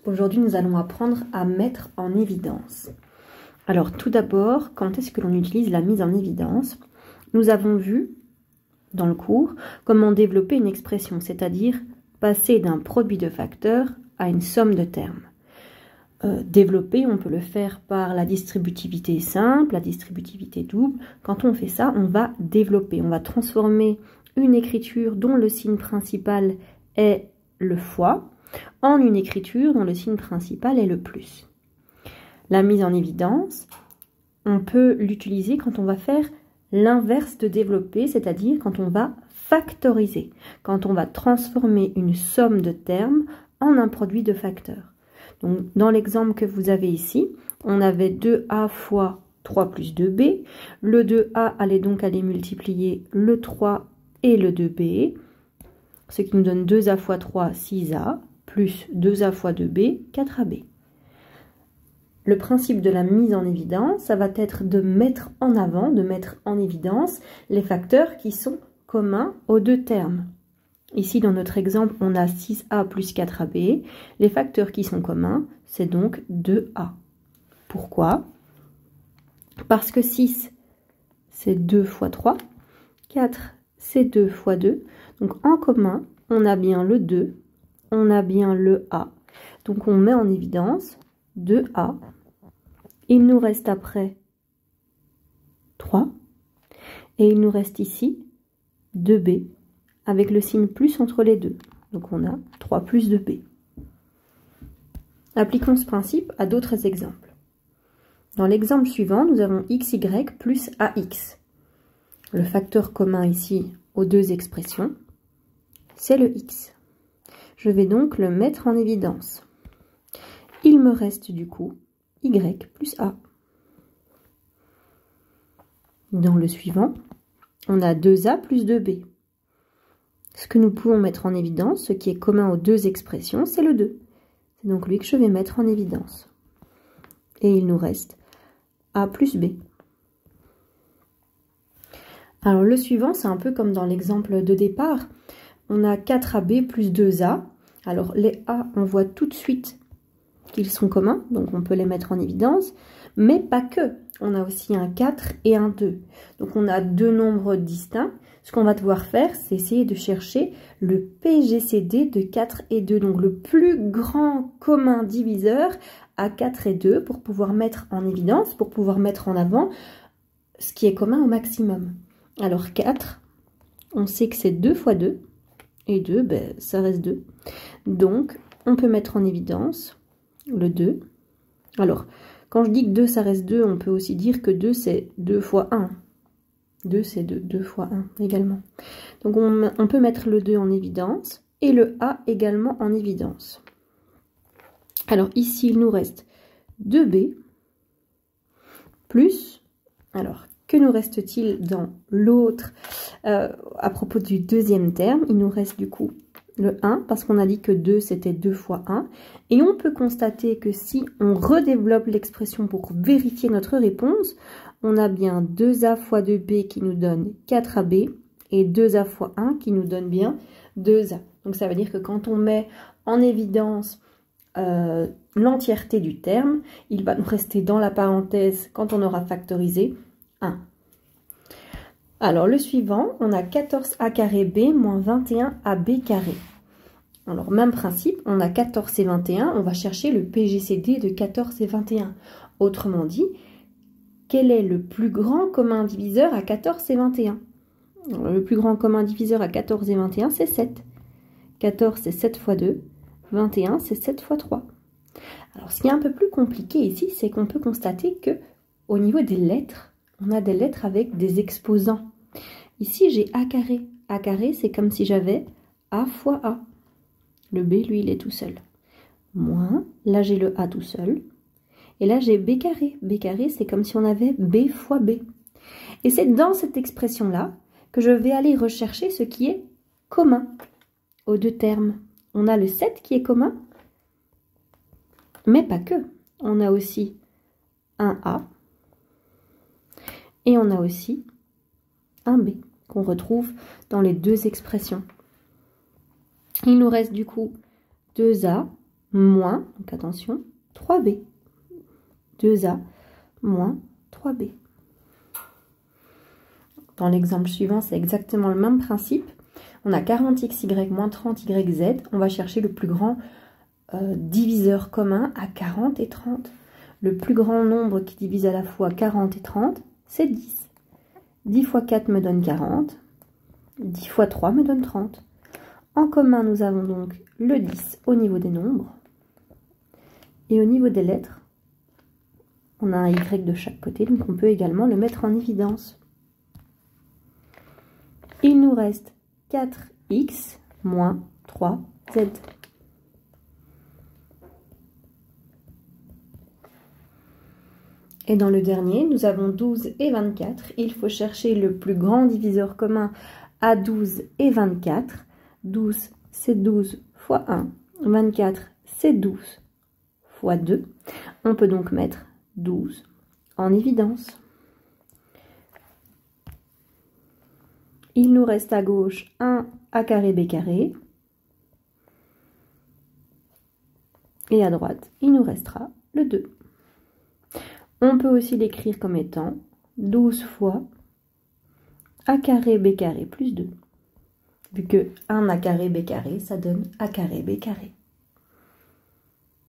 Aujourd'hui, nous allons apprendre à mettre en évidence. Alors, tout d'abord, quand est-ce que l'on utilise la mise en évidence? Nous avons vu, dans le cours, comment développer une expression, c'est-à-dire passer d'un produit de facteurs à une somme de termes. Développer, on peut le faire par la distributivité simple, la distributivité double. Quand on fait ça, on va développer, on va transformer une écriture dont le signe principal est le fois en une écriture dont le signe principal est le plus. La mise en évidence, on peut l'utiliser quand on va faire l'inverse de développer, c'est-à-dire quand on va factoriser, quand on va transformer une somme de termes en un produit de facteurs. Donc, dans l'exemple que vous avez ici, on avait 2a fois 3 plus 2b. Le 2a allait donc aller multiplier le 3 et le 2b, ce qui nous donne 2a fois 3, 6a, plus 2a fois 2b, 4ab. Le principe de la mise en évidence, ça va être de mettre en avant, de mettre en évidence les facteurs qui sont communs aux deux termes. Ici, dans notre exemple, on a 6a plus 4ab. Les facteurs qui sont communs, c'est donc 2a. Pourquoi? Parce que 6, c'est 2 fois 3. 4, c'est 2 fois 2. Donc, en commun, on a bien le 2, on a bien le a. Donc, on met en évidence 2a. Il nous reste après 3. Et il nous reste ici 2b. Avec le signe plus entre les deux. Donc on a 3 plus 2b. Appliquons ce principe à d'autres exemples. Dans l'exemple suivant, nous avons xy plus ax. Le facteur commun ici aux deux expressions, c'est le x. Je vais donc le mettre en évidence. Il me reste du coup y plus a. Dans le suivant, on a 2a plus 2b. Ce que nous pouvons mettre en évidence, ce qui est commun aux deux expressions, c'est le 2. C'est donc lui que je vais mettre en évidence. Et il nous reste a plus b. Alors le suivant, c'est un peu comme dans l'exemple de départ. On a 4ab plus 2a. Alors les a, on voit tout de suite qu'ils sont communs, donc on peut les mettre en évidence. Mais pas que. On a aussi un 4 et un 2. Donc on a deux nombres distincts. Ce qu'on va devoir faire, c'est essayer de chercher le PGCD de 4 et 2. Donc le plus grand commun diviseur à 4 et 2 pour pouvoir mettre en évidence, pour pouvoir mettre en avant ce qui est commun au maximum. Alors 4, on sait que c'est 2 fois 2. Et 2, ben, ça reste 2. Donc on peut mettre en évidence le 2. Alors, quand je dis que 2, ça reste 2, on peut aussi dire que 2, c'est 2 fois 1. 2, c'est 2 fois 1 également. Donc, on peut mettre le 2 en évidence et le A également en évidence. Alors, ici, il nous reste 2B plus... Alors, que nous reste-t-il dans l'autre à propos du deuxième terme? Il nous reste du coup le 1, parce qu'on a dit que 2, c'était 2 fois 1. Et on peut constater que si on redéveloppe l'expression pour vérifier notre réponse, on a bien 2a fois 2b qui nous donne 4ab et 2a fois 1 qui nous donne bien 2a. Donc ça veut dire que quand on met en évidence l'entièreté du terme, il va nous rester dans la parenthèse, quand on aura factorisé, 1. Alors, le suivant, on a 14a carré b moins 21ab carré. Alors, même principe, on a 14 et 21, on va chercher le PGCD de 14 et 21. Autrement dit, quel est le plus grand commun diviseur à 14 et 21? Alors, le plus grand commun diviseur à 14 et 21, c'est 7. 14, c'est 7 fois 2. 21, c'est 7 fois 3. Alors, ce qui est un peu plus compliqué ici, c'est qu'on peut constater que au niveau des lettres, on a des lettres avec des exposants. Ici, j'ai A carré. A carré, c'est comme si j'avais A fois A. Le B, lui, il est tout seul. Moins, là, j'ai le A tout seul. Et là, j'ai B carré. B carré, c'est comme si on avait B fois B. Et c'est dans cette expression-là que je vais aller rechercher ce qui est commun aux deux termes. On a le 7 qui est commun, mais pas que. On a aussi un A. Et on a aussi un B qu'on retrouve dans les deux expressions. Il nous reste du coup 2A moins, donc attention, 3b. 2a moins 3b. Dans l'exemple suivant, c'est exactement le même principe. On a 40xy moins 30yz. On va chercher le plus grand diviseur commun à 40 et 30. Le plus grand nombre qui divise à la fois 40 et 30, c'est 10. 10 fois 4 me donne 40. 10 fois 3 me donne 30. En commun, nous avons donc le 10 au niveau des nombres. Et au niveau des lettres, on a un y de chaque côté, donc on peut également le mettre en évidence. Il nous reste 4x moins 3z. Et dans le dernier, nous avons 12 et 24. Il faut chercher le plus grand diviseur commun à 12 et 24. 12, c'est 12 fois 1. 24, c'est 12 fois 2. On peut donc mettre 12 en évidence. Il nous reste à gauche 1 a carré b carré. Et à droite, il nous restera le 2. On peut aussi l'écrire comme étant 12 fois a carré b carré plus 2. Vu que 1 a carré b carré, ça donne a carré b carré.